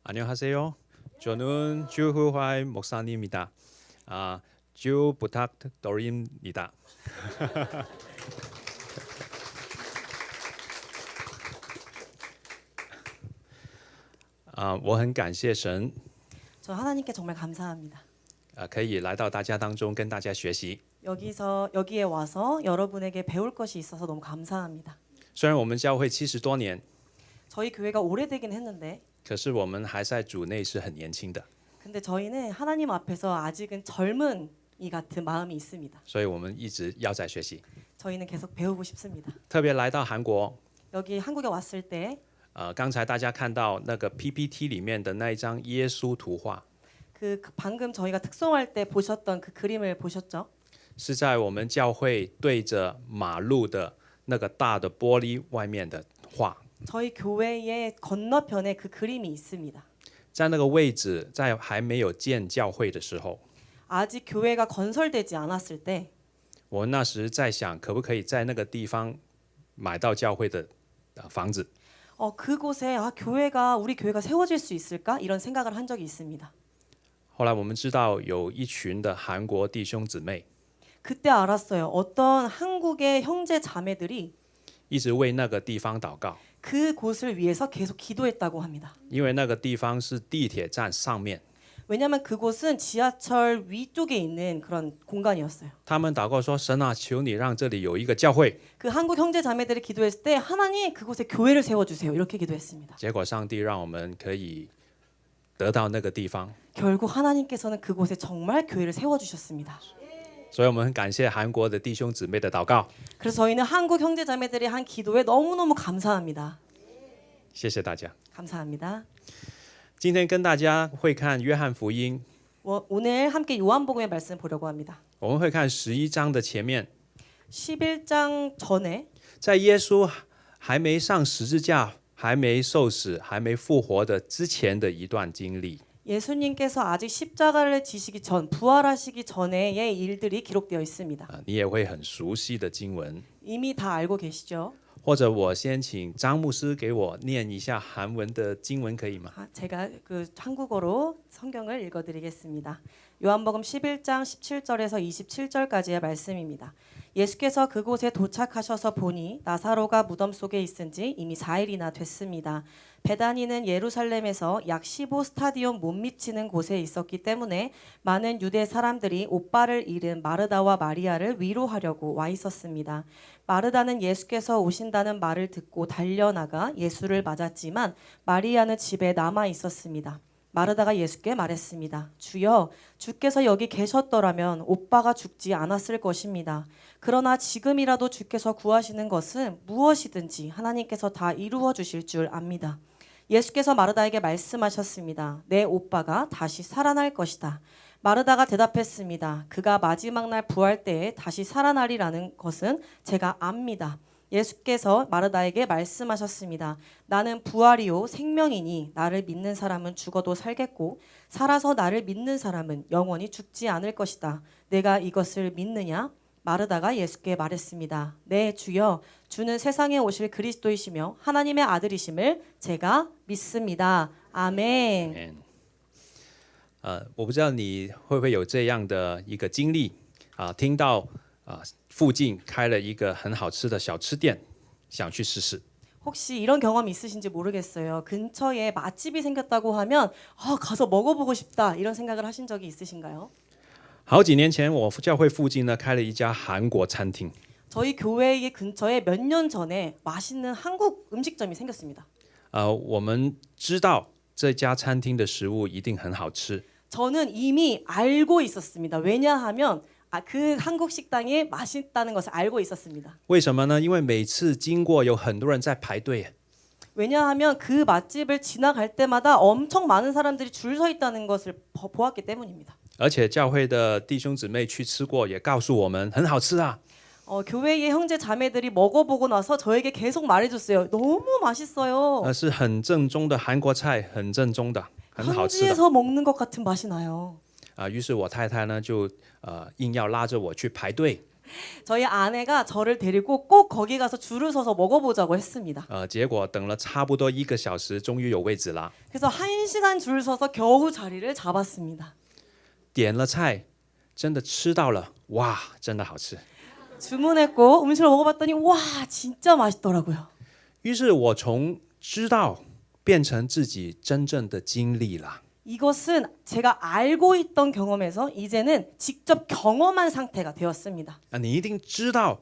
안녕하세요. 저는 주후화의 목사님입니다. 주 부탁드립니다. 我很感谢神， 저 하나님께 정말 감사합니다. 可以来到大家当中跟大家学习。 여기에 와서 여러분에게 배울 것이 있어서 너무 감사합니다. 虽然我们教会70多年， 저희 교회가 오래되긴 했는데 可是我们还在主内是很年轻的， 근데 저희는 하나님 앞에서 아직은 젊은 이 같은 마음이 있습니다. 所以我们一直要在学习。 저희는 계속 배우고 싶습니다. 特别来到韩国， 여기 한국에 왔을 때 刚才大家看到那个 PPT 里面的那一张耶稣图画， 방금 저희가 특송할 때 보셨던 그 그림을 보셨죠? 是在我们教会对着马路的那个大的玻璃外面的画。 저희 교회의 건너편에 그 그림이 있습니다. 在那个位置，在还没有建教会的时候， 아직 교회가 건설되지 않았을 때 我那时在想，可不可以在那个地方买到教会的房子？ 그곳에 우리 교회가 세워질 수 있을까? 이런 생각을 한 적이 있습니다. 后来我们知道有一群的韩国弟兄姊妹 그때 알았어요. 어떤 한국의 형제 자매들이 一直为那个地方祷告， 그곳을 위해서 계속 기도했다고 합니다. 因为那个地方是地铁站上面。 왜냐하면 그곳은 지하철 위쪽에 있는 그런 공간이었어요. 他们祷告说：“神啊，求你让这里有一个教会。 그 한국 형제 자매들이 기도했을 때 하나님 그곳에 교회를 세워주세요. 이렇게 기도했습니다. 结果上帝让我们可以得到那个地方， 결국 하나님께서는 그곳에 정말 교회를 세워주셨습니다. 所以我们很感谢韩国的弟兄姊妹的祷告。 그래서 저희는 한국 형제 자매들이 한 기도에 너무너무 감사합니다. 谢谢大家。 감사합니다. 今天跟大家会看约翰福音， 오늘 함께 요한복음의 말씀 보려고 합니다. 我们会看11章的前面， 11장 전에 在耶稣还没上十字架、还没受死、还没复活的之前的一段经历。 예수님께서 아직 십자가를 지시기 전, 부활하시기 전의 일들이 기록되어 있습니다. 你也会很熟悉的经文， 이미 다 알고 계시죠? 或者我先请张牧师给我念一下韩文的经文，可以吗？ 제가 한국어로 성경을 읽어드리겠습니다. 요한복음 11장 17절에서 27절까지의 말씀입니다. 예수께서 그곳에 도착하셔서 보니 나사로가 무덤 속에 있은 지 이미 4일이나 됐습니다. 베다니는 예루살렘에서 약 15스타디온 못 미치는 곳에 있었기 때문에 많은 유대 사람들이 오빠를 잃은 마르다와 마리아를 위로하려고 와 있었습니다. 마르다는 예수께서 오신다는 말을 듣고 달려나가 예수를 맞았지만 마리아는 집에 남아 있었습니다. 마르다가 예수께 말했습니다. 주여, 주께서 여기 계셨더라면 오빠가 죽지 않았을 것입니다. 그러나 지금이라도 주께서 구하시는 것은 무엇이든지 하나님께서 다 이루어 주실 줄 압니다. 예수께서 마르다에게 말씀하셨습니다. 내 오빠가 다시 살아날 것이다. 마르다가 대답했습니다. 그가 마지막 날 부활 때에 다시 살아나리라는 것은 제가 압니다. 예수께서 마르다에게 말씀하셨습니다. 나는 부활이요 생명이니 나를 믿는 사람은 죽어도 살겠고 살아서 나를 믿는 사람은 영원히 죽지 않을 것이다. 내가 이것을 믿느냐? 마르다가 예수께 말했습니다. 네, 주여, 주는 세상에 오실 그리스도이시며 하나님의 아들이심을 제가 믿습니다. 아멘. 我不知道你会不会有这样的一个经历听到附近开了一个很好吃的小吃店，想去试试。 혹시 이런 경험 있으신지 모르겠어요. 근처에 맛집이 생겼다고 하면 가서 먹어보고 싶다 이런 생각을 하신 적이 있으신가요? 好几年前，我教会附近呢开了一家韩国餐厅。 저희 교회 근처에 몇 년 전에 맛있는 한국 음식점이 생겼습니다. 我们知道这家餐厅的食物一定很好吃。 저는 이미 알고 있었습니다. 왜냐하면 그 한국 식당이 맛있다는 것을 알고 있었습니다. 为什么呢？因为每次经过有很多人在排队。 왜냐하면 그 맛집을 지나갈 때마다 엄청 많은 사람들이 줄 서 있다는 것을 보았기 때문입니다. 而且教会的弟兄姊妹去吃过，也告诉我们很好吃啊。 교회의 형제 자매들이 먹어보고 나서 저에게 계속 말해줬어요. 너무 맛있어요. 是很正宗的韩国菜，很正宗的，很好吃的。 현지에서 먹는 것 같은 맛이 나요. 于是我太太呢就硬要拉着我去排队。 저희 아내가 저를 데리고 꼭 거기 가서 줄을 서서 먹어보자고 했습니다. 结果等了差不多1个小时，终于有位置了。 그래서 1시간 줄 서서 겨우 자리를 잡았습니다. 点了菜，真的吃到了，哇，真的好吃。 주문했고 음식을 먹어봤더니 와 진짜 맛있더라고요. 于是我从知道变成自己真正的经历了。 이것은 제가 알고 있던 경험에서 이제는 직접 경험한 상태가 되었습니다. 你一定知道，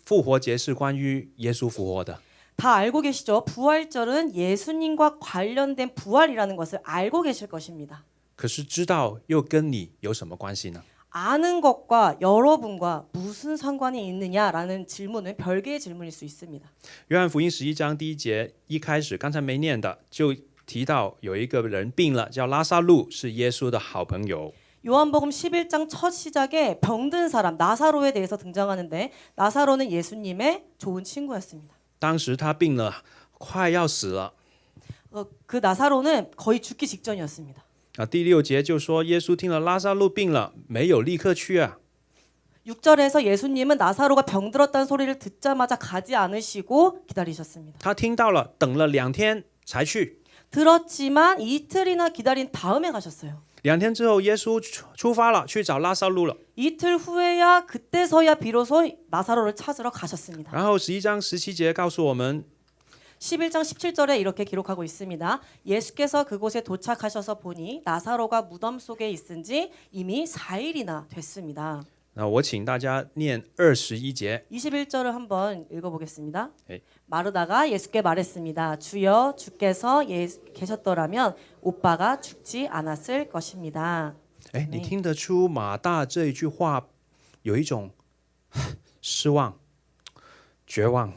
复活节是关于耶稣复活的。 다 알고 계시죠? 부활절은 예수님과 관련된 부활이라는 것을 알고 계실 것입니다. 可是知道又跟你有什么关系呢？ 아는 것과 여러분과 무슨 상관이 있느냐라는 질문은 별개의 질문일 수 있습니다. 约翰福音11章第1节一开始，刚才没念的，就提到有一个人病了，叫拉撒路，是耶稣的好朋友。 요한복음 11장 첫 시작에 병든 사람 나사로에 대해서 등장하는데 나사로는 예수님의 좋은 친구였습니다. 当时他病了，快要死了。 그 나사로는 거의 죽기 직전이었습니다. 第6节就说耶稣听了拉撒路病了，没有立刻去啊。 6절에서 예수님은 나사로가 병들었다는 소리를 듣자마자 가지 않으시고 기다리셨습니다. 他听到了，等了2天才去。 들었지만 이틀이나 기다린 다음에 가셨어요. 2天之后，耶稣出发了，去找拉撒路了。 이틀 후에야 그때서야 비로소 나사로를 찾으러 가셨습니다. 然后11章17节告诉我们， 11장 17절에 이렇게 기록하고 있습니다. 예수께서 그곳에 도착하셔서 보니 나사로가 무덤 속에 있은지 이미 4일이나 됐습니다. 那我请大家念21节。 21절을 한번 읽어보겠습니다. 네. 마르다가 예수께 말했습니다. 주여 주께서 계셨더라면 오빠가 죽지 않았을 것입니다. 你听得出马大这一句话有一种失望、绝望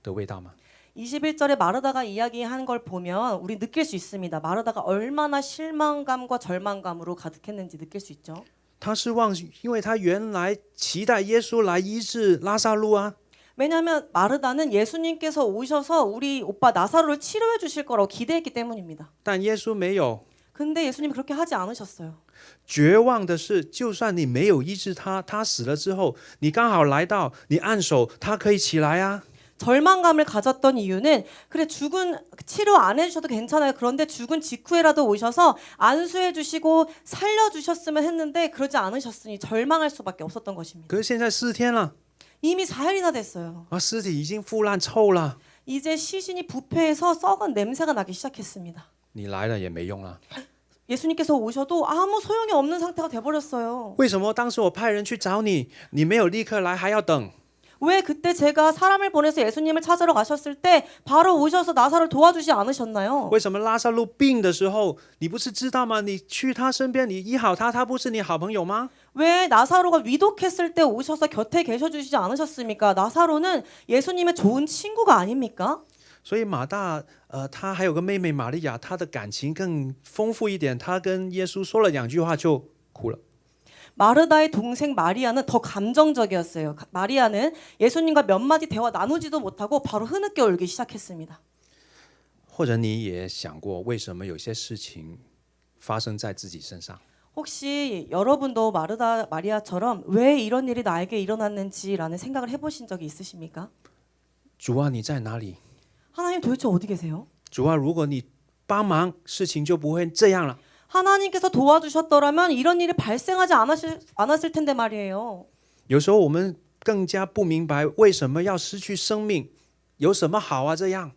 的味道吗？ 21절에 마르다가 이야기하는 걸 보면 우리 느낄 수 있습니다. 마르다가 얼마나 실망감과 절망감으로 가득했는지 느낄 수 있죠. 他失望，因为他原来期待耶稣来医治拉撒路啊。 왜냐하면 마르다는 예수님께서 오셔서 우리 오빠 나사로를 치료해 주실 거라고 기대했기 때문입니다. 但耶稣没有。 근데 예수님이 그렇게 하지 않으셨어요. 绝望的是，就算你没有医治他，他死了之后，你刚好来到，你按手，他可以起来啊。 절망감을 가졌던 이유는 그래 죽은 치료 안 해주셔도 괜찮아요. 그런데 죽은 직후에라도 오셔서 안수해 주시고 살려주셨으면 했는데 그러지 않으셨으니 절망할 수밖에 없었던 것입니다. 可是现在4天了， 이미 4일이나 됐어요. 尸体已经腐烂臭了， 이제 시신이 부패해서 썩은 냄새가 나기 시작했습니다. 你来了也没用了。 예수님께서 오셔도 아무 소용이 없는 상태가 돼버렸어요. 为什么当时我派人去找你，你没有立刻来，还要等？ 왜 그때 제가 사람을 보내서 예수님을 찾으러 가셨을 때 바로 오셔서 나사로를 도와주지 않으셨나요? 为什么拉撒路病的时候，你不是知道吗？你去他身边，你医好他，他不是你好朋友吗？ 왜 나사로가 위독했을 때 오셔서 곁에 계셔주시지 않으셨습니까? 나사로는 예수님의 좋은 친구가 아닙니까? 所以马大，他还有个妹妹玛利亚，她的感情更丰富一点。她跟耶稣说了2句话就哭了。 마르다의 동생 마리아는 더 감정적이었어요. 마리아는 예수님과 몇 마디 대화 나누지도 못하고 바로 흐느껴 울기 시작했습니다. 或者你也想过，为什么有些事情发生在自己身上？ 혹시 여러분도 마리아처럼 왜 이런 일이 나에게 일어났는지라는 생각을 해보신 적이 있으십니까? 主啊，你在哪里？ 하나님 도대체 어디 계세요? 主啊，如果你帮忙，事情就不会这样了。 하나님께서 도와주셨더라면 이런 일이 발생하지 않았을 텐데 말이에요. 有时候我们更加不明白为什么要失去生命，有什么好啊？这样，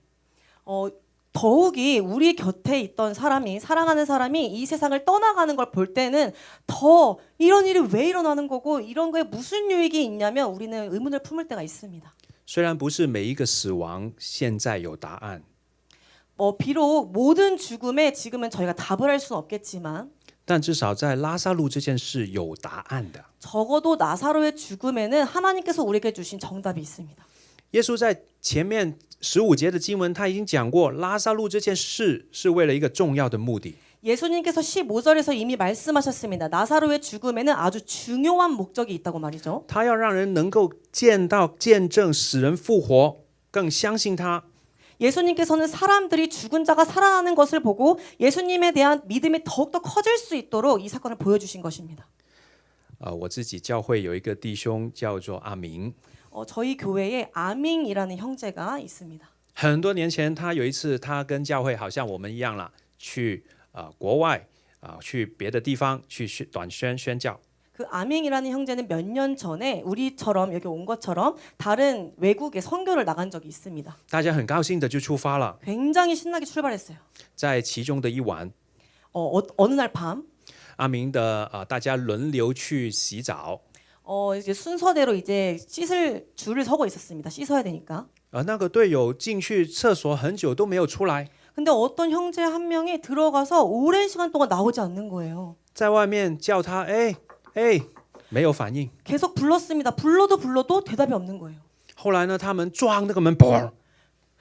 더욱이 우리 곁에 있던 사람이 사랑하는 사람이 이 세상을 떠나가는 걸 볼 때는 더 이런 일이 왜 일어나는 거고 이런 거에 무슨 유익이 있냐면 우리는 의문을 품을 때가 있습니다. 虽然不是每一个死亡现在有答案， 비록 모든 죽음에 지금은 저희가 답을 할 수는 없겠지만 但至少在拉撒路这件事有答案的。 적어도 나사로의 죽음에는 하나님께서 우리에게 주신 정답이 있습니다. 耶稣在前面15节的经文，他已经讲过，拉撒路这件事是为了一个重要的目的。 예수님께서 15절에서 이미 말씀하셨습니다. 나사로의 죽음에는 아주 중요한 목적이 있다고 말이죠. 他要让人能够见到、见证死人复活，更相信他。 예수님께서는 사람들이 죽은 자가 살아나는 것을 보고 예수님에 대한 믿음이 더욱더 커질 수 있도록 이 사건을 보여주신 것입니다. 我自己教会有一个弟兄叫做阿明， 저희 교회에 아밍이라는 형제가 있습니다. 很多年前他有一次他跟教会好像我们一样啦，去国外去别的地方去短宣宣教。 그 아밍이라는 형제는 몇 년 전에 우리처럼 여기 온 것처럼 다른 외국에 선교를 나간 적이 있습니다. 大家很高兴的就出发了， 굉장히 신나게 출발했어요. 在其中的一晚， 어느 날 밤 阿明的大家轮流去洗澡， 이제 순서대로 이제 씻을 줄을 서고 있었습니다. 씻어야 되니까. 那个队友进去厕所很久都没有出来， 근데 어떤 형제 한 명이 들어가서 오랜 시간 동안 나오지 않는 거예요. 在外面叫他，没有反应。 계속 불렀습니다. 불러도 대답이 없는 거예요. 后来呢，他们撞那个门，嘣，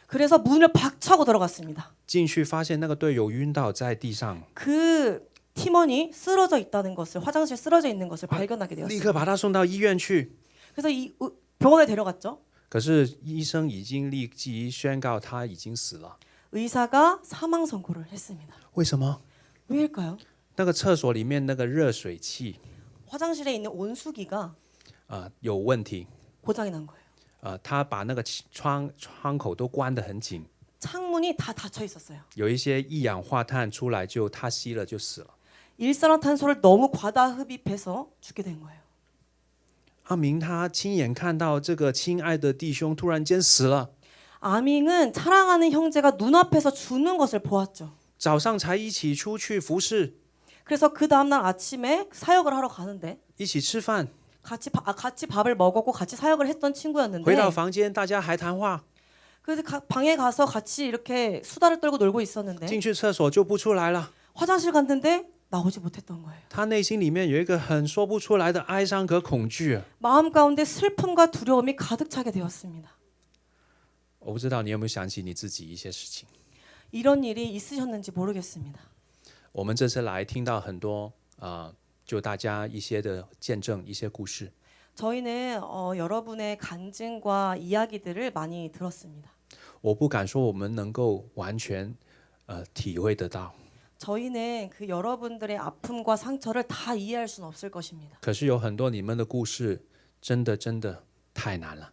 그래서 문을 박차고 들어갔습니다. 进去发现那个队友晕倒在地上， 그 팀원이 쓰러져 있다는 것을 화장실 쓰러져 있는 것을 발견하게 立 되었습니다. 刻把他送到医院去。 그래서 병원에 데려갔죠. 可是医生已经立即宣告他已经死了。 의사가 사망 선고를 했습니다. 为什么？ 왜일까요? 那个厕所里面那个热水器 화장실에 있는 온수기가 有问题， 고장이 난 거예요. 他把那个窗口都关得很紧， 창문이 다 닫혀 있었어요. 有一些一氧化碳出来就他吸了就死了。 일산화탄소를 너무 과다 흡입해서 죽게 된 거예요. 阿明他亲眼看到这个亲爱的弟兄突然间死了， 아밍은 사랑하는 형제가 눈앞에서 죽는 것을 보았죠. 早上才一起出去服侍， 그래서 그 다음날 아침에 사역을 하러 가는데 一起吃饭， 같이 밥을 먹었고 같이 사역을 했던 回 친구였는데 到房间大家还谈话， 그래서 방에 가서 같이 이렇게 수다를 떨고 놀고 있었는데 进去厕所就不出来了。 화장실 갔는데 나오지 못했던 거예요. 他内心里面有一个很说不出来的哀伤和恐惧。 마음 가운데 슬픔과 두려움이 가득 차게 되었습니다. 我不知道你有没有想起你自己一些事情。 이런 일이 있으셨는지 모르겠습니다. 我们这次来听到很多就大家一些的见证，一些故事。 저희는 여러분의 간증과 이야기들을 많이 들었습니다. 我不敢说我们能够完全体会得到， 저희는 그 여러분들의 아픔과 상처를 다 이해할 수는 없을 것입니다. 可是有很多你们的故事真的太难了。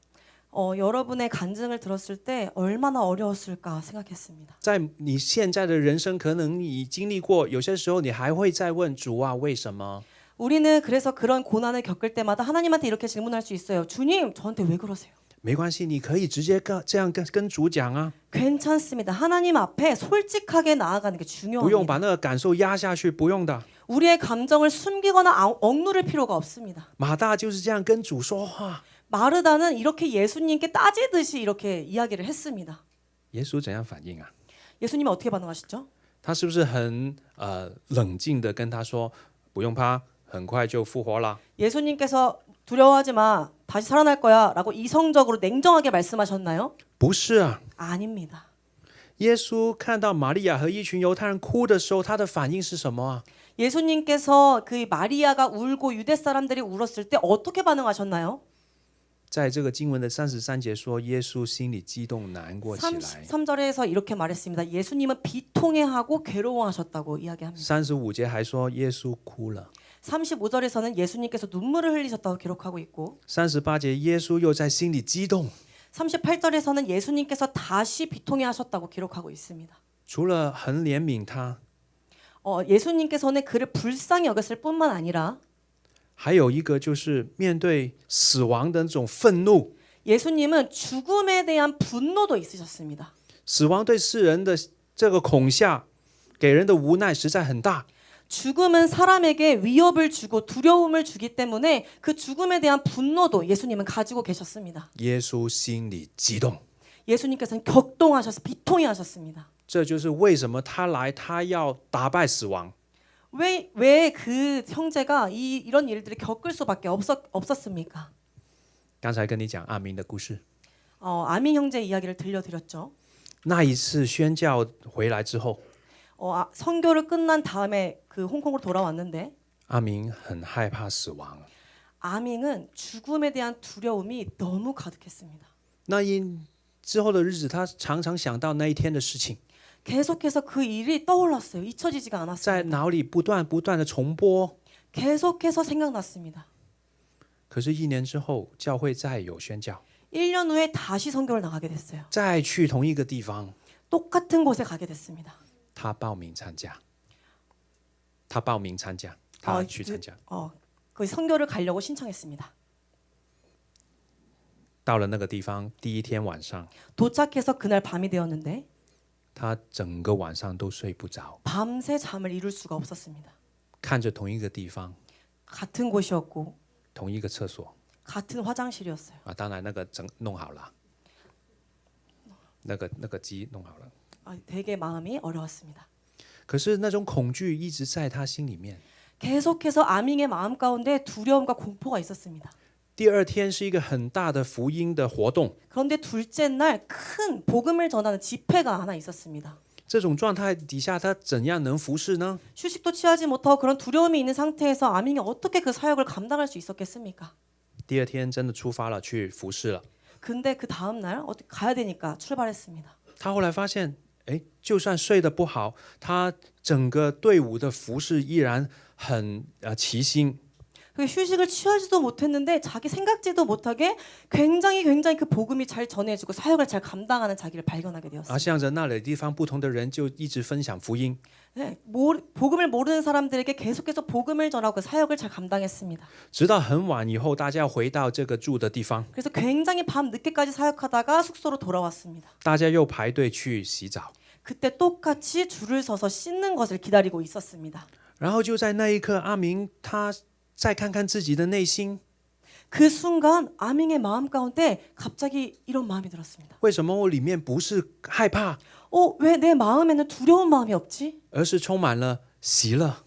여러분의 간증을 들었을 때 얼마나 어려웠을까 생각했습니다. 在你现在的人生，可能你经历过，有些时候你还会再问主啊，为什么？ 우리는 그래서 그런 고난을 겪을 때마다 하나님한테 이렇게 질문할 수 있어요. 주님, 저한테 왜 그러세요? 没关系，你可以直接这样跟主讲啊， 괜찮습니다. 하나님 앞에 솔직하게 나아가는 게 不用 중요합니다. 把那个感受压下去，不用的。 우리의 감정을 숨기거나 억누를 필요가 없습니다. 马大就是这样跟主说话。 마르다는 이렇게 예수님께 따지듯이 이렇게 이야기를 했습니다. 耶稣怎样反应啊？ 예수님이 어떻게 반응하시죠? 他是不是很冷静的跟他说，不用怕，很快就复活了？ 예수님께서 두려워하지 마. 다시 살아날 거야. 라고 이성적으로 냉정하게 말씀하셨나요? 不是啊， 아닙니다. 耶稣看到玛利亚和一群犹太人哭的时候，他的反应是什么啊？ 예수님께서 그 마리아가 울고 유대 사람들이 울었을 때 어떻게 반응하셨나요? 在这个经文的33节说，耶稣心里激动难过起来。 33절에서 이렇게 말했습니다. 예수님은 비통해하고 괴로워하셨다고 이야기합니다. 35节还说耶稣哭了。 35절에서는 예수님께서 눈물을 흘리셨다고 기록하고 있고 38节耶稣又在心里激动。 38절에서는 예수님께서 다시 비통해하셨다고 기록하고 있습니다. 除了很怜悯他， 예수님께서는 그를 불쌍히 여겼을 뿐만 아니라 还有一个就是面对死亡的那种愤怒。 예수님은 죽음에 대한 분노도 있으셨습니다. 死亡对世人的这个恐吓，给人的无奈实在很大。 죽음은 사람에게 위협을 주고 두려움을 주기 때문에 그 죽음에 대한 분노도 예수님은 가지고 계셨습니다. 耶稣心里激动， 예수님께서는 비통해 하셨습니다. 这就是为什么他来，他要打败死亡。 왜 그 형제가 이런 일들을 겪을 수밖에 없었습니까? 刚才跟你讲阿明的故事， 아민 형제 이야기를 들려드렸죠. 那一次宣教回来之后， 선교를 끝난 다음에 그 홍콩으로 돌아왔는데 阿明很害怕死亡。 아밍은 죽음에 대한 두려움이 너무 가득했습니다. 那之后的日子，他常常想到那一天的事情， 계속해서 그 일이 떠올랐어요. 잊혀지지가 在 않았어요. 脑里不断的重播。 계속해서 생각났습니다. 可是1年之后，教会再有宣教， 1년 후에 다시 선교를 나가게 됐어요. 再去同一个地方， 똑같은 곳에 가게 됐습니다. 他报名参加，他去参加。 그 선교를 가려고 신청했습니다. 到了那个地方，第一天晚上， 도착해서 그날 밤이 되었는데 他整个晚上都睡不着， 밤새 잠을 이룰 수가 없었습니다. 看着同一个地方， 같은 곳이었고 同一个厕所 같은 화장실이었어요. 啊，当然那个弄好了，那个机弄好了。 되게 마음이 어려웠습니다. 可是那种恐惧一直在他心里面。 계속해서 아밍의 마음 가운데 두려움과 공포가 있었습니다. 第二天是一个很大的福音的活动， 그런데 둘째 날 큰 복음을 전하는 집회가 하나 있었습니다. 这种状态底下，他怎样能服侍呢？ 휴식도 취하지 못하고 그런 두려움이 있는 상태에서 아밍이 어떻게 그 사역을 감당할 수 있었겠습니까? 第二天真的出发了，去服侍了。 근데 그 다음 날 어떻게 가야 되니까 출발했습니다. 他后来发现，就算睡得不好，他整个队伍的服侍依然很齐心。 그 휴식을 취하지도 못했는데 자기 생각지도 못하게 굉장히 그 복음이 잘 전해지고 사역을 잘 감당하는 자기를 발견하게 되었습니다. 向着那里地方不同的人就一直分享福音。 네, 복음을 모르는 사람들에게 계속해서 복음을 전하고 그 사역을 잘 감당했습니다. 直到很晚以后，大家要回到这个住的地方， 그래서 굉장히 밤 늦게까지 사역하다가 숙소로 돌아왔습니다. 大家又排队去洗澡。 그때 똑같이 줄을 서서 씻는 것을 기다리고 있었습니다. 然后就在那一刻，阿明他再看看自己的内心， 그 순간 아밍의 마음 가운데 갑자기 이런 마음이 들었습니다. 为什么我里面不是害怕， 왜 내 마음에는 두려운 마음이 없지? 而是充满了喜乐？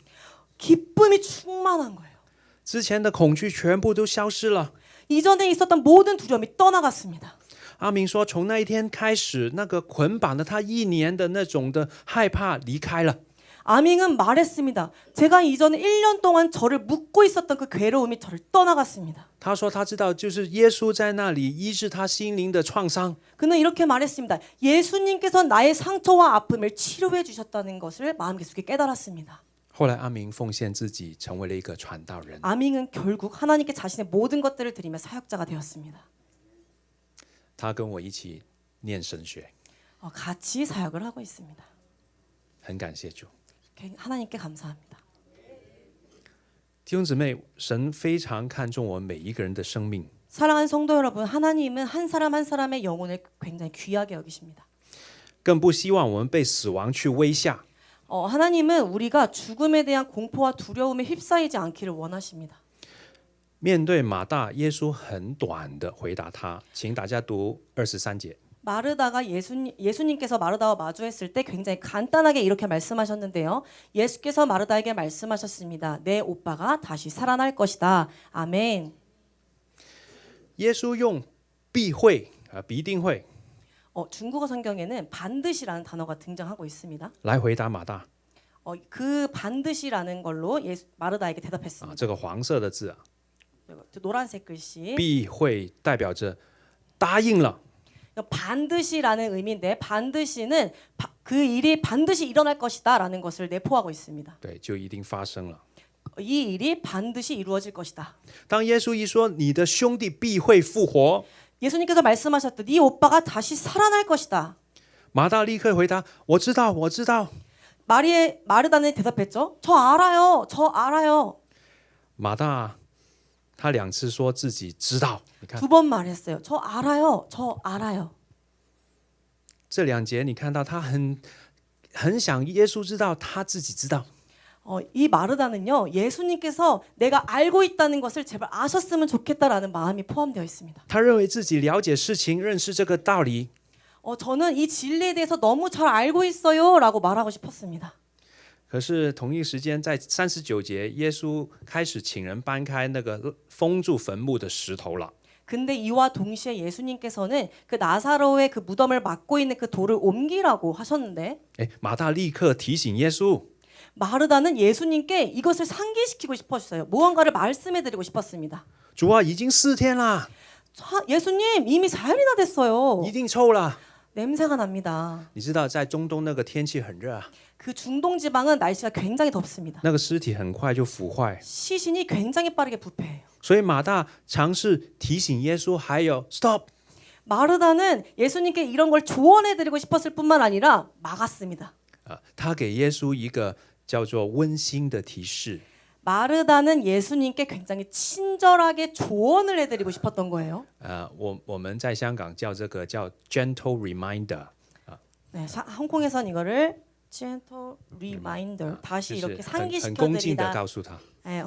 기쁨이 충만한 거예요. 之前的恐惧全部都消失了。 이전에 있었던 모든 두려움이 떠나갔습니다. 阿明说，从那一天开始，那个捆绑了他1年的那种的害怕离开了。 아밍은 말했습니다. 제가 이전에 1년 동안 저를 묶고 있었던 그 괴로움이 저를 떠나갔습니다. 他说他知道，就是耶稣在那里医治他心灵的创伤。 그는 이렇게 말했습니다. 예수님께서 나의 상처와 아픔을 치료해 주셨다는 것을 마음속에 깨달았습니다. 后来阿明奉献自己，成为了一个传道人。 아밍은 결국 하나님께 자신의 모든 것들을 드리며 사역자가 되었습니다. 他跟我一起念神学， 같이 사역을 하고 있습니다. 很感谢主。 하나님께 감사합니다. 弟兄姊妹，神非常看重我们每一个人的生命， 사랑하는 성도 여러분, 하나님은 한 사람 한 사람의 영혼을 굉장히 귀하게 여기십니다. 更不希望我们被死亡去威吓。 하나님은 우리가 죽음에 대한 공포와 두려움에 휩싸이지 않기를 원하십니다. 面对马大，耶稣很短的回答他，请大家读23节。 마르다가 예수님께서 마르다와 마주했을 때 굉장히 간단하게 이렇게 말씀하셨는데요. 예수께서 마르다에게 말씀하셨습니다. 내 오빠가 다시 살아날 것이다. 아멘. 耶稣用必会必定会 중국어 성경에는 반드시라는 단어가 등장하고 있습니다. 来回答马大。 그 반드시라는 걸로 마르다에게 대답했습니다. 这个黄色的字 노란색 글씨 必会代表着答应了。 반드시라는 의미인데 반드시는 그 일이 반드시 일어날 것이다라는 것을 내포하고 있습니다. 对，就一定发生了。 이 일이 반드시 이루어질 것이다. 当耶稣一说你的兄弟必会复活， 예수님께서 말씀하셨듯 네 오빠가 다시 살아날 것이다. 马大立刻回答：我知道，我知道。 마르다는 대답했죠. 저 알아요. 马大他2次说自己知道，你看 두 번 말했어요. 저 알아요. 这2节，你看到他很想耶稣知道，他自己知道。 이 마르다는요. 예수님께서 내가 알고 있다는 것을 제발 아셨으면 좋겠다라는 마음이 포함되어 있습니다. 他认为自己了解事情，认识这个道理。 저는 이 진리에 대해서 너무 잘 알고 있어요라고 말하고 싶었습니다. 可是同一时间，在39节，耶稣开始请人搬开那个封住坟墓的石头了。 근데 이와 동시에 예수님께서는 그 나사로의 그 무덤을 막고 있는 그 돌을 옮기라고 하셨는데 马大立刻提醒耶稣， 마르다는 예수님께 이것을 상기시키고 싶었어요. 무언가를 말씀해드리고 싶었습니다. 主啊，已经4天了， 예수님 이미 4일이나 됐어요. 一定臭了。 냄새가 납니다. 你知道，在中东那个天气很热啊， 그 중동 지방은 날씨가 굉장히 덥습니다. 那个尸体很快就腐坏， 시신이 굉장히 빠르게 부패해요. 所以马大尝试提醒耶稣，还有 stop。 마르다는 예수님께 이런 걸 조언해 드리고 싶었을 뿐만 아니라 막았습니다. 他给耶稣一个叫做温馨的提示。 마르다는 예수님께 굉장히 친절하게 조언을 해 드리고 싶었던 거예요. 我们在香港叫这个叫 gentle reminder。 네, 홍콩에선 이거를 gentle reminder 다시 就是 이렇게 很恭敬的 상기시켜 드리다. 告诉他， 네,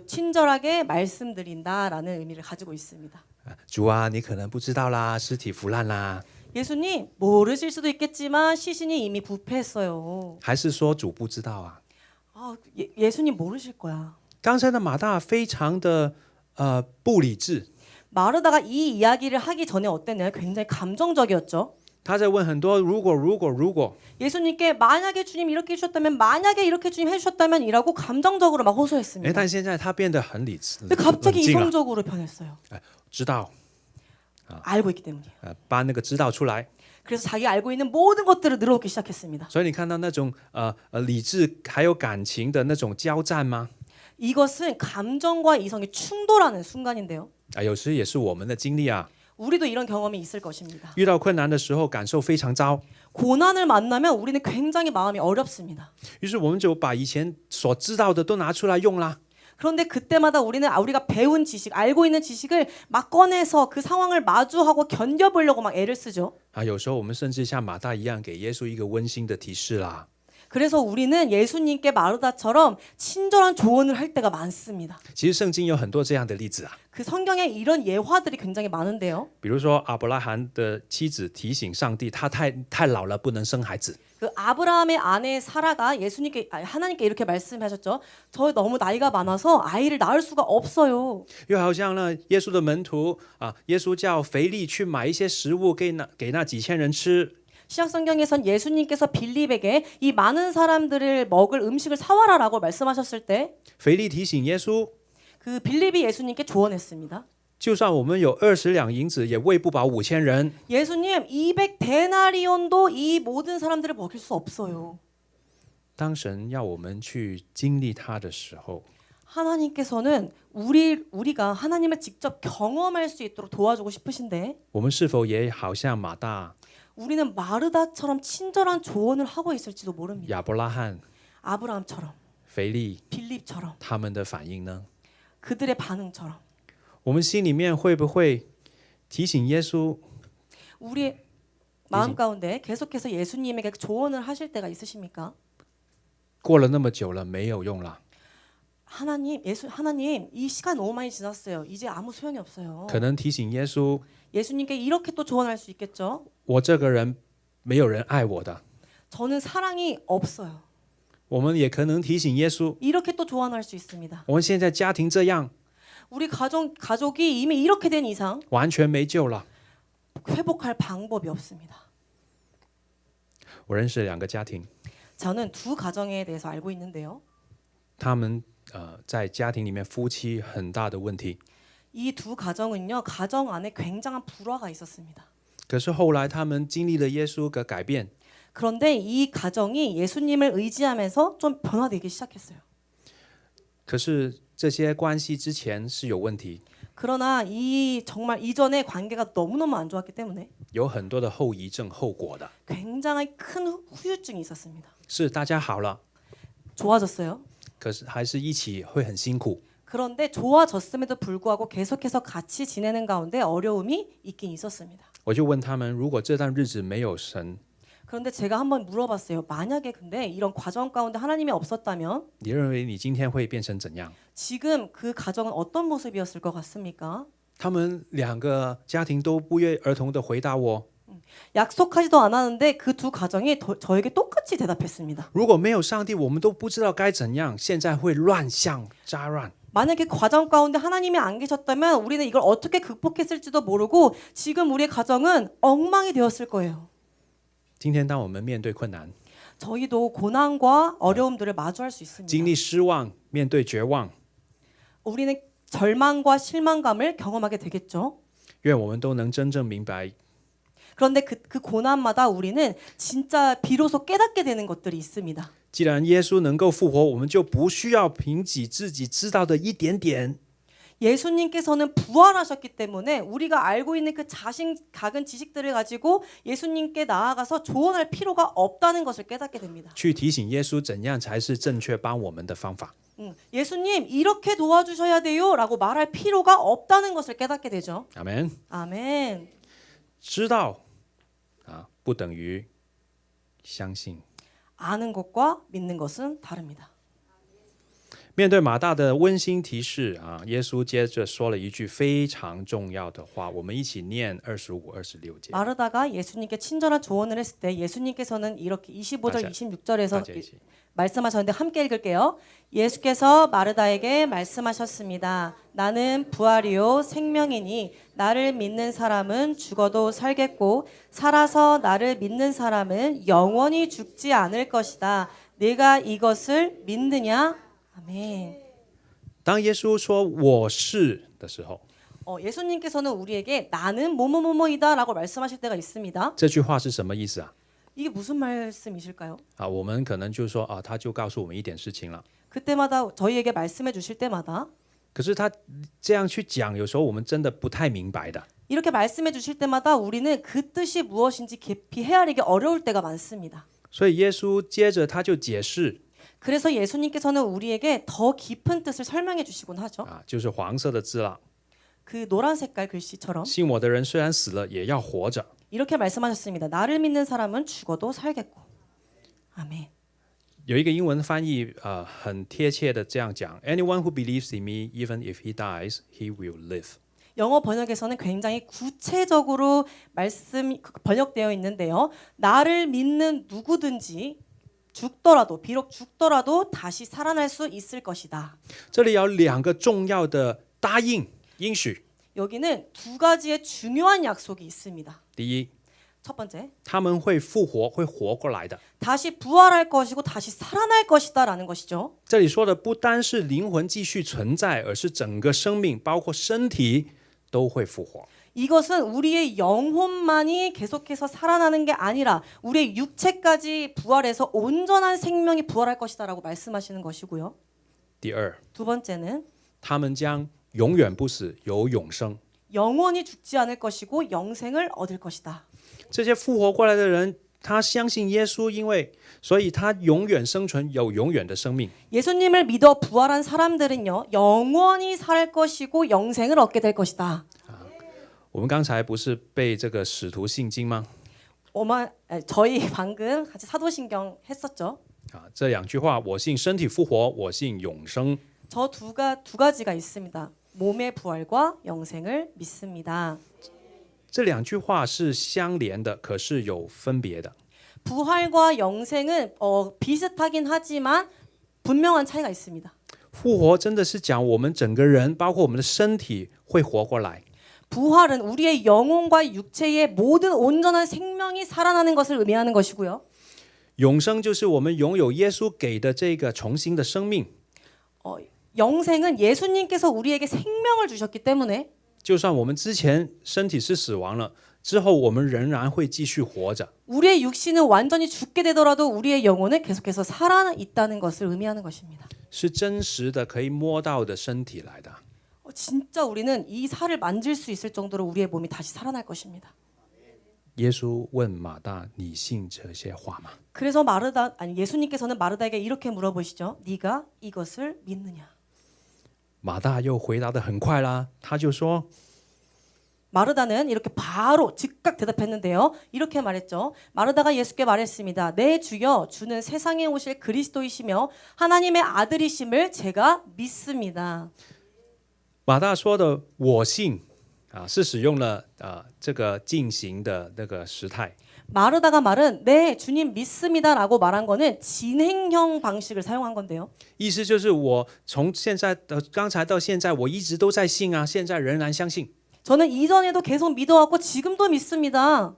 친절하게 말씀드린다라는 의미를 가지고 있습니다. 主啊，你可能不知道啦，尸体腐烂啦， 예수님 모르실 수도 있겠지만 시신이 이미 부패했어요. 还是说主不知道啊？ 예수님 모르실 거야. 刚才的马大非常的不理智， 마르다가 이 이야기를 하기 전에 어땠나요? 굉장히 감정적이었죠. 他在问很多如果。 예수님께 만약에 주님 이렇게 해주셨다면 만약에 이렇게 주님 해주셨다면 이라고 감정적으로 막 호소했습니다. 但现在他变得很理智， 근데 갑자기 冷静了， 이성적으로 변했어요. 知道， 알고 있기 때문이에요. 把那个知道出来。 그래서 자기 알고 있는 모든 것들을 늘어놓기 시작했습니다. 所以你看到那种理智还有感情的那种交战吗？ 이것은 감정과 이성이 충돌하는 순간인데요. 有时也是我们的经历啊。 우리도 이런 경험이 있을 것입니다. 遇到困难的时候，感受非常糟， 고난을 만나면 우리는 굉장히 마음이 어렵습니다. 于是我们就把以前所知道的都拿出来用啦。 그런데 그때마다 우리가 배운 지식, 알고 있는 지식을 막 꺼내서 그 상황을 마주하고 견뎌보려고 막 애를 쓰죠. 有时候我们甚至像马大一样，给耶稣一个温馨的提示啦。 그래서 우리는 예수님께 마르다처럼 친절한 조언을 할 때가 많습니다. 其实圣经有很多这样的例子啊， 그 성경에 이런 예화들이 굉장히 많은데요. 比如说亚伯拉罕的妻子提醒上帝，他太老了，不能生孩子。 그 아브라함의 아내 사라가 하나님께 이렇게 말씀하셨죠. 저 너무 나이가 많아서 아이를 낳을 수가 없어요. 又好像呢，耶稣的门徒耶稣叫腓力去买一些食物给那几千人吃。 신약 성경에선 예수님께서 빌립에게 이 많은 사람들을 먹을 음식을 사와라라고 말씀하셨을 때 腓力提醒耶稣， 그 빌립이 예수님께 조언했습니다. 就算我们有20两银子，也喂不饱5000人。 예수님 200데나리온도 이 모든 사람들을 먹일 수 없어요. 当神要我们去经历他的时候， 하나님께서는 우리가 하나님을 직접 경험할 수 있도록 도와주고 싶으신데 我们是否也好像马大、 우리는 마르다처럼 친절한 조언을 하고 있을지도 모릅니다. 亚伯拉罕、 아브라함처럼 腓力 빌립처럼 他们的反应呢？ 그들의 반응처럼 我们心里面会不会提醒耶稣？ 우리의 마음 가운데 계속해서 예수님에게 조언을 하실 때가 있으십니까? 过了那么久了，没有用了。 하나님 이 시간 너무 많이 지났어요. 이제 아무 소용이 없어요. 可能提醒耶稣， 예수님께 이렇게 또 조언할 수 있겠죠. 我这个人没有人爱我的。 저는 사랑이 없어요. 我们也可能提醒耶稣， 이렇게 또 조언할 수 있습니다. 我们现在家庭这样， 우리 가족이 이미 이렇게 된 이상 完全没救了。 회복할 방법이 없습니다. 我认识2个家庭， 저는 2 가정에 대해서 알고 있는데요. 他们在家庭里面夫妻很大的问题， 이 2 가정은요. 가정 안에 굉장한 불화가 있었습니다. 可是后来他们经历了耶稣的改变， 그런데 이 가정이 예수님을 의지하면서 좀 변화되기 시작했어요. 可是这些关系之前是有问题， 그러나 정말 이전의 관계가 너무너무 안 좋았기 때문에 有很多的后遗症后果的。 굉장히 큰 후유증이 있었습니다. 是大家好了， 좋아졌어요. 可是还是一起会很辛苦。 그런데 좋아졌음에도 불구하고 계속해서 같이 지내는 가운데 어려움이 있긴 있었습니다. 我就问他们，如果这段日子没有神， 그런데 제가 한번 물어봤어요. 만약에 근데 이런 과정 가운데 하나님이 없었다면 你认为你今天会变成怎样？ 지금 그 가정은 어떤 모습이었을 것 같습니까? 他们2个家庭都不约而同的回答我， 약속하지도 않았는데 그 2 가정이 저에게 똑같이 대답했습니다. 如果没有上帝，我们都不知道该怎样，现在会乱象杂乱。 만약에 과정 가운데 하나님이 안 계셨다면 우리는 이걸 어떻게 극복했을지도 모르고 지금 우리의 가정은 엉망이 되었을 거예요. 今天当我们面对困难， 저희도 고난과 어려움들을 마주할 수 经 있습니다. 历失望，面对绝望， 우리는 절망과 실망감을 경험하게 되겠죠. 愿我们都能真正明白， 그런데 그 고난마다 우리는 진짜 비로소 깨닫게 되는 것들이 있습니다. 既然耶稣能够复活，我们就不需要凭自己知道的一点点， 예수님께서는 부활하셨기 때문에 우리가 알고 있는 그 작은 지식들을 가지고 예수님께 나아가서 조언할 필요가 없다는 것을 깨닫게 됩니다. 去提醒耶稣怎样才是正确帮我们的方法。 예수님 이렇게 도와주셔야 돼요라고 말할 필요가 없다는 것을 깨닫게 되죠. 阿门。 아멘. 知道不等于相信。 아는 것과 믿는 것은 다릅니다. 面对马大的温馨提示耶稣接着说了一句非常重要的话，我们一起念25、26节。 마르다가 예수님께 친절한 조언을 했을 때 예수님께서는 이렇게 25절, 26절에서 말씀하셨는데 함께 읽을게요. 예수께서 마르다에게 말씀하셨습니다. 나는 부활이요 생명이니 나를 믿는 사람은 죽어도 살겠고 살아서 나를 믿는 사람은 영원히 죽지 않을 것이다. 네가 이것을 믿느냐? 아멘. 当耶稣说我是的时候， 예수님께서는 우리에게 나는 뭐뭐뭐뭐이다라고 말씀하실 때가 있습니다. 这句话是什么意思啊？ 이게 무슨 말씀이실까요? 我们可能就说他就告诉我们一点事情了。 그때마다 저희에게 말씀해 주실 때마다 可是他这样去讲，有时候我们真的不太明白的。 이렇게 말씀해 주실 때마다 우리는 그 뜻이 무엇인지 깊이 헤아리기 어려울 때가 많습니다. 所以耶稣接着他就解释 그래서 예수님께서는 우리에게 더 깊은 뜻을 설명해 주시곤 하죠. 就是黄色的字了。 그 노란 색깔 글씨처럼 信我的人虽然死了，也要活着。 이렇게 말씀하셨습니다. 나를 믿는 사람은 죽어도 살겠고. 아멘. 有一个英文翻译很贴切的这样讲 ：Anyone who believes in me, even if he dies, he will live. 영어 번역에서는 굉장히 구체적으로 번역되어 있는데요. 나를 믿는 누구든지 죽더라도 비록 죽더라도 다시 살아날 수 있을 것이다. 这里有两个重要的答应应许。 여기는 두 가지의 중요한 약속이 있습니다. 第一， 첫 번째, 他们会复活，会活过来的。 다시 부활할 것이고 다시 살아날 것이다라는 것이죠. 这里说的不单是灵魂继续存在，而是整个生命，包括身体都会复活。 이것은 우리의 영혼만이 계속해서 살아나는 게 아니라 우리의 육체까지 부활해서 온전한 생명이 부활할 것이다라고 말씀하시는 것이고요. 第二， 두 번째는 他们将永远不死，有永生。 영원히 죽지 않을 것이고 영생을 얻을 것이다. 这些复活过来的人，他相信耶稣，所以他永远生存，有永远的生命。 예수님을 믿어 부활한 사람들은요, 영원히 살 것이고 영생을 얻게 될 것이다. 我们刚才不是背这个使徒信经吗？ 저희 방금 같이 사도신경 했었죠. 这两句话，我信身体复活，我信永生。 저 두 가지가 있습니다. 몸의 부활과 영생을 믿습니다. 这两句话是相连的，可是有分别的。 부활과 영생은 비슷하긴 하지만 분명한 차이가 있습니다. 复活真的是讲我们整个人，包括我们的身体会活过来。 부활은 우리의 영혼과 육체의 모든 온전한 생명이 살아나는 것을 의미하는 것이고요. 永生就是我们拥有耶稣给的这个重新的生命。 영생은 예수님께서 우리에게 생명을 주셨기 때문에 就算我们之前身体是死亡了，之后我们仍然会继续活着。 우리의 육신은 완전히 죽게 되더라도 우리의 영혼은 계속해서 살아 있다는 것을 의미하는 것입니다. 是真实的可以摸到的身体来的。 진짜 우리는 이 살을 만질 수 있을 정도로 우리의 몸이 다시 살아날 것입니다. 耶稣问马大：“你信这些话吗？” 그래서 예수님께서는 마르다에게 이렇게 물어보시죠. 네가 이것을 믿느냐? 马大又回答得很快啦，他就说： 마르다는 이렇게 바로 즉각 대답했는데요. 이렇게 말했죠. 마르다가 예수께 말했습니다. 네 주여, 주는 세상에 오실 그리스도이시며 하나님의 아들이심을 제가 믿습니다. 马大说的“我信”是使用了这个进行的那个时态。 마르다가 말은 네 주님 믿습니다라고 말한 거는 진행형 방식을 사용한 건데요. 意思就是我从刚才到现在，我一直都在信啊，现在仍然相信。 저는 이전에도 계속 믿어왔고 지금도 믿습니다.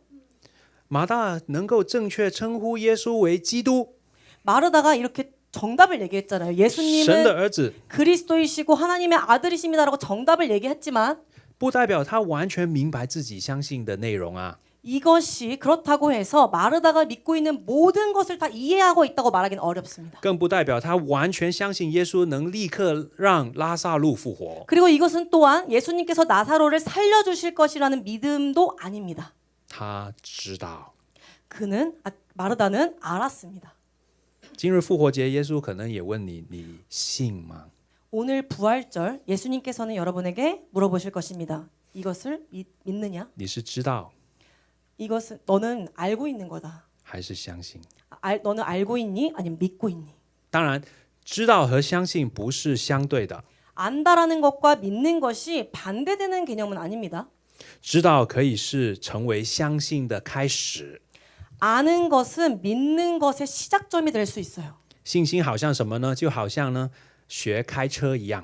马大能够正确称呼耶稣为基督， 마르다가 이렇게 정답을 얘기했잖아요. 神的 예수님은 儿子， 그리스도이시고 하나님의 아들이십니다라고 정답을 얘기했지만 不代表他完全明白自己相信的内容啊。 이것이 그렇다고 해서 마르다가 믿고 있는 모든 것을 다 이해하고 있다고 말하기는 어렵습니다. 更不代表他完全相信耶稣能立刻让拉萨路复活。 그리고 이것은 또한 예수님께서 나사로를 살려주실 것이라는 믿음도 아닙니다. 他知道， 마르다는 알았습니다. 今日复活节，耶稣可能也问你：你信吗？ 오늘 부활절 예수님께서는 여러분에게 물어보실 것입니다. 이것을 믿느냐? 你是知道 이것은 너는 알고 있는 거다. 还是相信？ 너는 알고 있니? 아니면 믿고 있니? 当然，知道和相信不是相对的。 안다라는 것과 믿는 것이 반대되는 개념은 아닙니다. 知道可以是成为相信的开始。 아는 것은 믿는 것의 시작점이 될 수 있어요. 信心好像什么呢？就好像呢学开车一样，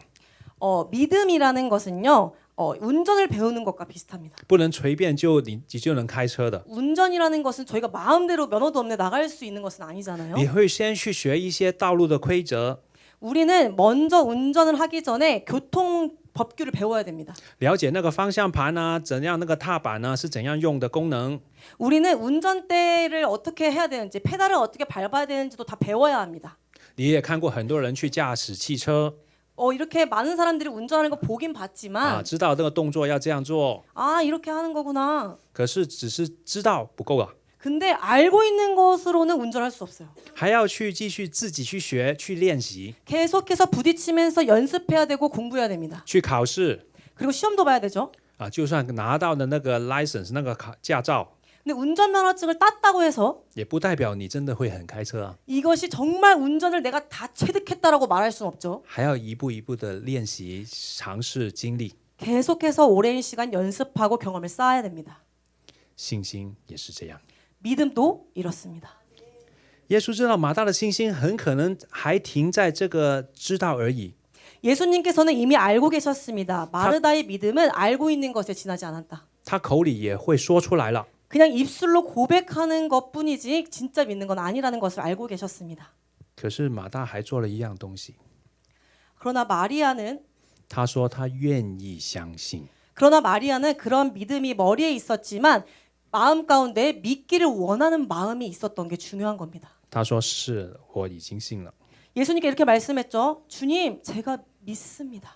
믿음이라는 것은요. 운전을 배우는 것과 비슷합니다. 不能随便你就能开车的。 운전이라는 것은 저희가 마음대로 면허도 없는데 나갈 수 있는 것은 아니잖아요. 你会先去学一些道路的规则， 우리는 먼저 운전을 하기 전에 교통 법규를 배워야 됩니다. 了解那个方向盘啊，怎样那个踏板呢是怎样用的功能。 우리는 운전대를 어떻게 해야 되는지, 페달을 어떻게 밟아야 되는지도 다 배워야 합니다. 你也看过很多人去驾驶汽车 이렇게 많은 사람들이 운전하는 거 보긴 봤지만 知道这个动作要这样做， 이렇게 하는 거구나. 可是只是知道不够啊， 근데 알고 있는 것으로는 운전할 수 없어요. 还要去继续自己去学、去练习、 계속해서 부딪히면서 연습해야 되고 공부해야 됩니다. 去考试 그리고 시험도 봐야 되죠. 就算拿到的那个 license 那个驾照， 근데 운전면허증을 땄다고 해서 也不代表你真的会很开车啊， 이것이 정말 운전을 내가 다 체득했다라고 말할 수는 없죠. 还要一步一步的练习、尝试、经历。 계속해서 오랜 시간 연습하고 경험을 쌓아야 됩니다. 信心也是这样。 믿음도 이렇습니다. 耶稣知道马大的信心很可能还停在这个知道而已， 예수님께서는 이미 알고 계셨습니다. 마르다의 믿음은 알고 있는 것에 지나지 않았다. 他口里也会说出来了。 그냥 입술로 고백하는 것뿐이지 진짜 믿는 건 아니라는 것을 알고 계셨습니다. 可是马大还做了一样东西， 그러나 마리아는 他说他愿意相信。 그런 믿음이 머리에 있었지만 마음 가운데 믿기를 원하는 마음이 있었던 게 중요한 겁니다. 他说是我已经信了。 예수님께 이렇게 말씀했죠. 주님, 제가 믿습니다.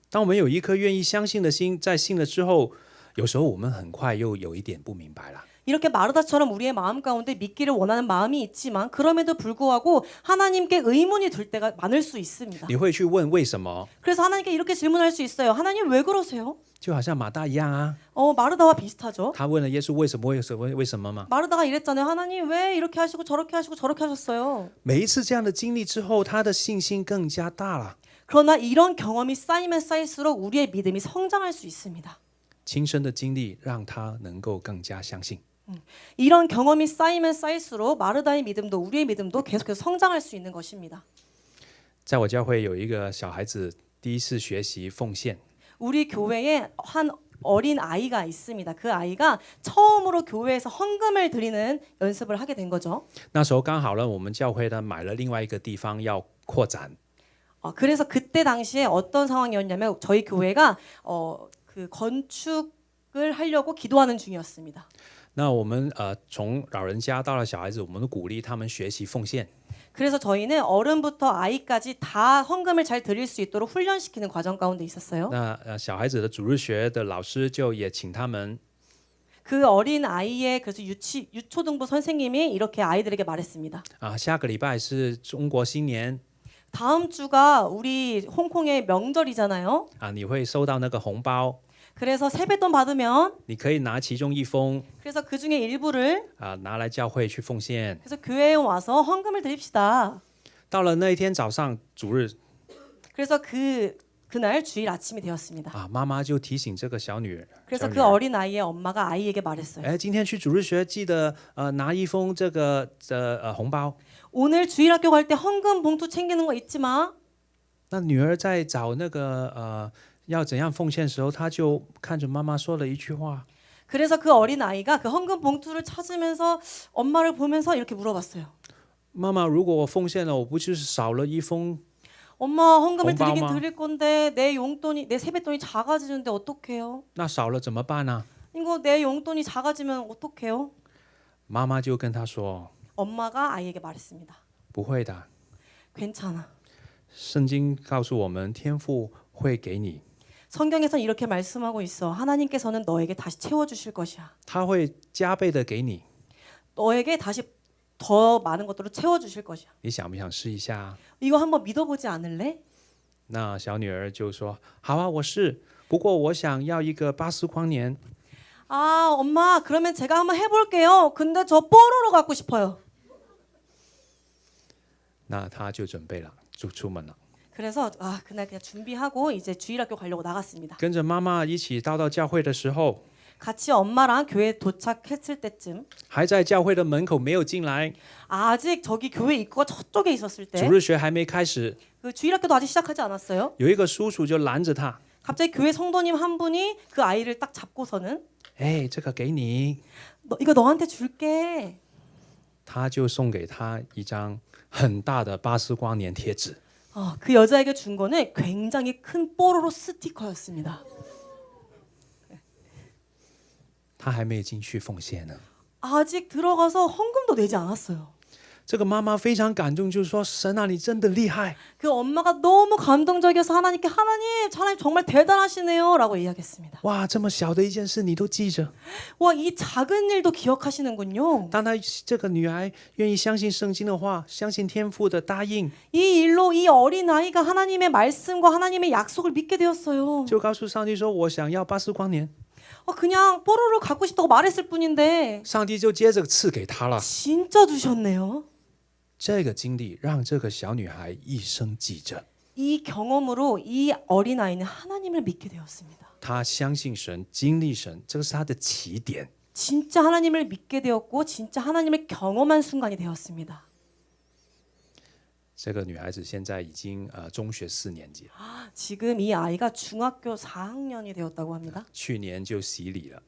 当我们有一颗愿意相信的心，在信了之后，有时候我们很快又有一点不明白了。 이렇게 마르다처럼 우리의 마음 가운데 믿기를 원하는 마음이 있지만 그럼에도 불구하고 하나님께 의문이 들 때가 많을 수 있습니다. 你会去问为什么？ 그래서 하나님께 이렇게 질문할 수 있어요. 하나님 왜 그러세요? 就好像马大一样啊， 마르다와 비슷하죠. 他问了耶稣为什么为什么嘛？ 마르다가 이랬잖아요. 하나님 왜 이렇게 하시고 저렇게 하시고 저렇게 하셨어요? 每一次这样的经历之后，他的信心更加大了。 그러나 이런 경험이 쌓이면 쌓일수록 우리의 믿음이 성장할 수 있습니다. 亲身的经历让他能够更加相信。 이런 경험이 쌓이면 쌓일수록 마르다의 믿음도 우리의 믿음도 계속해서 성장할 수 있는 것입니다. 在我教会有一个小孩子第一次学习奉献， 우리 교회에 한 어린 아이가 있습니다. 그 아이가 처음으로 교회에서 헌금을 드리는 연습을 하게 된 거죠. 那时候刚好呢，我们教会呢买了另外一个地方要扩展， 그래서 그때 당시에 어떤 상황이었냐면 저희 교회가 그 건축을 하려고 기도하는 중이었습니다. 那我们从老人家到了小孩子，我们都鼓励他们学习奉献。 그래서 저희는 어른부터 아이까지 다 헌금을 잘 드릴 수 있도록 훈련시키는 과정 가운데 있었어요. 那小孩子的主日学的老师就也请他们 그 어린 아이의 그래서 유초등부 선생님이 이렇게 아이들에게 말했습니다. 下个礼拜是中国新年 다음 주가 우리 홍콩의 명절이잖아요. 你会收到那个红包， 그래서 세뱃돈 받으면 你可以拿其中一封 그래서 그 중에 일부를 拿来教会去奉献。 그래서 교회에 와서 헌금을 드립시다. 到了那一天早上主日 그래서 그날 주일 아침이 되었습니다. 妈妈就提醒这个小女儿， 그래서 그 어린 아이의 엄마가 아이에게 말했어요. 今天去主日学记得拿一封这个红包。 오늘 주일 학교 갈 때 헌금 봉투 챙기는 거 잊지 마. 那女儿在找那个要怎样奉献的时候，她就看着妈妈说了一句话。 그래서 그 어린 아이가 그 헌금 봉투를 찾으면서 엄마를 보면서 이렇게 물어봤어요. 妈妈，如果我奉献了，我不就是少了一封？ 엄마 헌금을 드리긴 엄마. 드릴 건데 내 용돈이 내 세뱃돈이 작아지는데 어떡해요? 那少了怎么办呢？ 이거 내 용돈이 작아지면 어떡해요? 妈妈就跟他说 엄마가 아이에게 말했습니다. 不会的， 괜찮아. 圣经告诉我们天父会给你， 성경에선 이렇게 말씀하고 있어. 하나님께서는 너에게 다시 채워주실 것이야. 他会加倍的给你。 너에게 다시 더 많은 것들로 채워주실 것이야. 你想不想试一下？ 이거 한번 믿어보지 않을래? 那小女儿就说好啊，我是，不过我想要一个巴斯光年。 아, 엄마, 그러면 제가 한번 해볼게요. 근데 저 뽀로로 갖고 싶어요. 那她就准备了，就出门了， 그래서 그날 그냥 준비하고 이제 주일학교 가려고 나갔습니다. 跟着妈妈一起到教会的时候， 같이 엄마랑 교회 도착했을 때쯤 还在教会的门口没有进来， 아직 저기 교회 입구가 저쪽에 있었을 때 主日学还没开始， 그 주일학교도 아직 시작하지 않았어요. 有一个叔叔就拦着他， 갑자기 교회 성도님 한 분이 그 아이를 딱 잡고서는 哎，这个给你， 이거 너한테 줄게. 他就送给他一张很大的巴斯光年贴纸。 그 여자에게 준 거는 굉장히 큰 뽀로로 스티커였습니다. 他还没进去奉献呢。 아직 들어가서 헌금도 내지 않았어요. 这个妈妈非常感动，就说：“神啊，你真的厉害！ 그 엄마가 너무 감동적이어서 하나님 정말 대단하시네요라고 이야기했습니다. 哇，这么小的一件事你都记着。 와, 이 작은 일도 기억하시는군요. 当他这个女孩愿意相信圣经的话，相信天父的答应， 이 일로 이 어린 아이가 하나님의 말씀과 하나님의 약속을 믿게 되었어요. 就告诉上帝说：我想要巴斯光年。 그냥 뽀로로 갖고 싶다고 말했을 뿐인데 上帝就接着赐给他了。 진짜 주셨네요. 这个经历让这个小女孩一生记着， 이 경험으로 이 어린 아이는 하나님을 믿게 되었습니다. 她相信神，经历神，这个是她的起点。 진짜 하나님을 믿게 되었고 진짜 하나님을 경험한 순간이 되었습니다. 这个女孩子现在已经中学4年级了， 지금 이 아이가 중학교 4학년이 되었다고 합니다. 去年就洗礼了。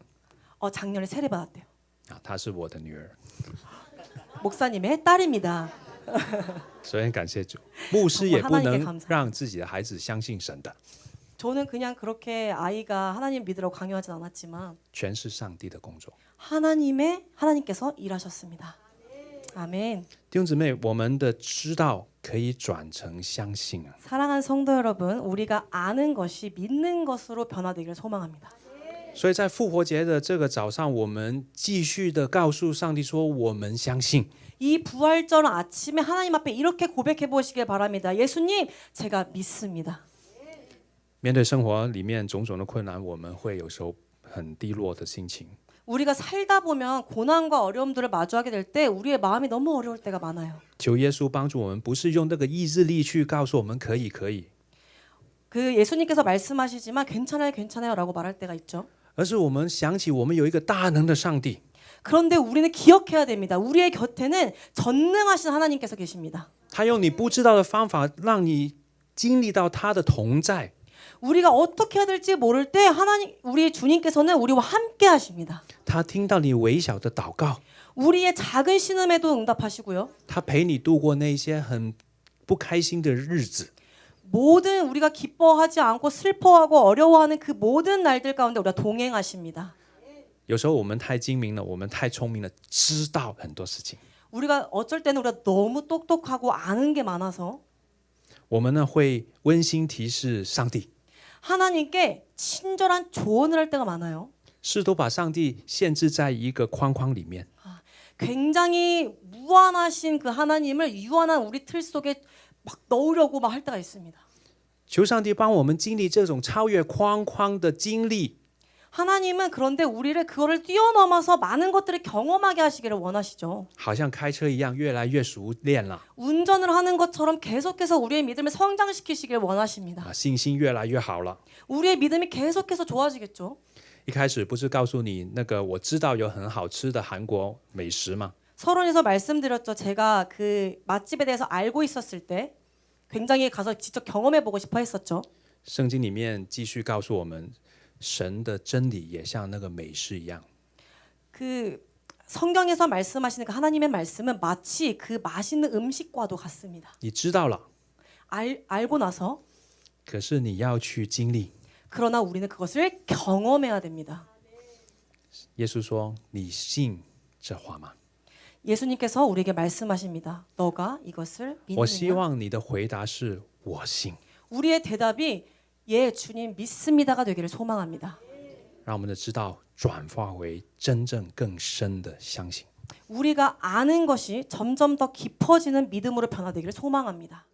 작년에 세례받았대요. 她是我的女儿， 목사님의 딸입니다. 所以很感谢主。牧师也不 하나님께 能 감사합니다. 让自己的孩子相信神的， 저는 그냥 그렇게 아이가 하나님 믿으라고 강요하진 않았지만 全是上帝的工作。 하나님께서 일하셨습니다. 아멘. 弟兄姊妹，我们的知道可以转成相信啊！ 사랑하는 성도 여러분, 우리가 아는 것이 믿는 것으로 변화되기를 소망합니다. 所以在复活节的这个早上，我们继续的告诉上帝说：“我们相信。” 이 부활절 아침에 하나님 앞에 이렇게 고백해 보시길 바랍니다. 예수님, 제가 믿습니다. 面对生活里面种种的困难，我们会有时候很低落的心情。 우리가 살다 보면 고난과 어려움들을 마주하게 될 때 우리의 마음이 너무 어려울 때가 많아요. 求耶稣帮助我们，不是用那个意志力去告诉我们可以可以， 그 예수님께서 말씀하시지만 괜찮아요라고 말할 때가 있죠. 而是我们想起我们有一个大能的上帝， 그런데 우리는 기억해야 됩니다. 우리의 곁에는 전능하신 하나님께서 계십니다. 他用你不知道的方法让你经历到他的同在。 우리가 어떻게 해야 될지 모를 때 우리 주님께서는 우리와 함께 하십니다. 他听到你微小的祷告， 우리의 작은 신음에도 응답하시고요. 他陪你度过那些很不开心的日子。 모든 우리가 기뻐하지 않고 슬퍼하고 어려워하는 그 모든 날들 가운데 우리가 동행하십니다. 有时候我们太精明了，我们太聪明了，知道很多事情。 우리가 어쩔 때는 우리가 너무 똑똑하고 아는 게 많아서 我们呢会温馨提示上帝， 하나님께 친절한 조언을 할 때가 많아요. 试图把上帝限制在一个框框里面。 굉장히 무한하신 그 하나님을 유한한 우리 틀 속에 막 넣으려고 막 할 때가 있습니다. 求上帝帮我们经历这种超越框框的经历， 하나님은 그런데 우리를 그거를 뛰어넘어서 많은 것들을 경험하게 하시기를 원하시죠. 好像开车一样，越来越熟练了， 운전을 하는 것처럼 계속해서 우리의 믿음을 성장시키시길 원하십니다. 信心越来越好了。 우리의 믿음이 계속해서 좋아지겠죠. 一开始不是告诉你那个我知道有很好吃的韩国美食吗？ 서론에서 말씀드렸죠. 제가 그 맛집에 대해서 알고 있었을 때 굉장히 가서 직접 경험해 보고 싶어 했었죠. 圣经里面继续告诉我们，神的真理也像那个美食一样。 그 성경에서 말씀하시는 그 하나님의 말씀은 마치 그 맛있는 음식과도 같습니다. 你知道了， 알고 나서 可是你要去经历， 그러나 우리는 그것을 경험해야 됩니다. 耶稣说：“你信这话吗？” 예수님께서 우리에게 말씀하십니다. 너가 이것을 我希 믿느냐? 望你的回答是我信。 우리의 대답이 예, 주님 믿습니다가 되기를 소망합니다. 让我们的知道转化为真正更深的相信。 우리가 아는 것이 점점 더 깊어지는 믿음으로 변화되기를 소망합니다.